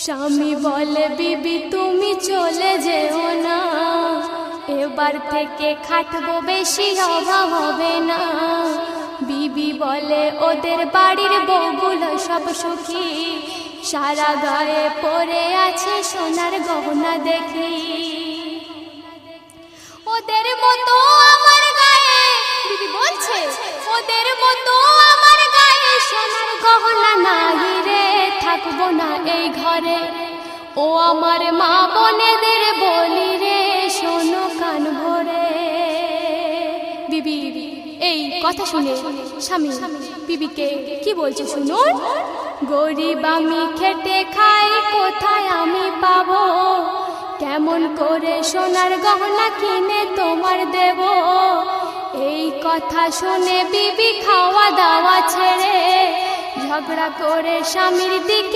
স্বামী বলে বিবি তুমি চলে যেও না, এবার থেকে খাটবো বেশি অভাব হবে না। বিবি বলে ওদের বাড়ির বউগুলো সব সুখী, সারা গায়ে পরে আছে সোনার গহনা দেখি। ওদের মতো আমার গায়ে, বিবি বলছে ওদের মতো আমার গায়ে সোনার গহনা নাই রে, থাকবো না এই ঘরে। ও আমার মা বোনেদের বলি রে, শোনো কান ভরে। বিবি এই কথা শুনে স্বামী বিবিকে কি বলছে শুনুন। গরিব আমি খেটে খাই, কোথায় আমি পাবো, কেমন করে সোনার গহনা কিনে তোমার দেব। এই কথা শুনে বিবি খাওয়া দাওয়া ছেড়ে ঝগড়া করে স্বামীর দিকে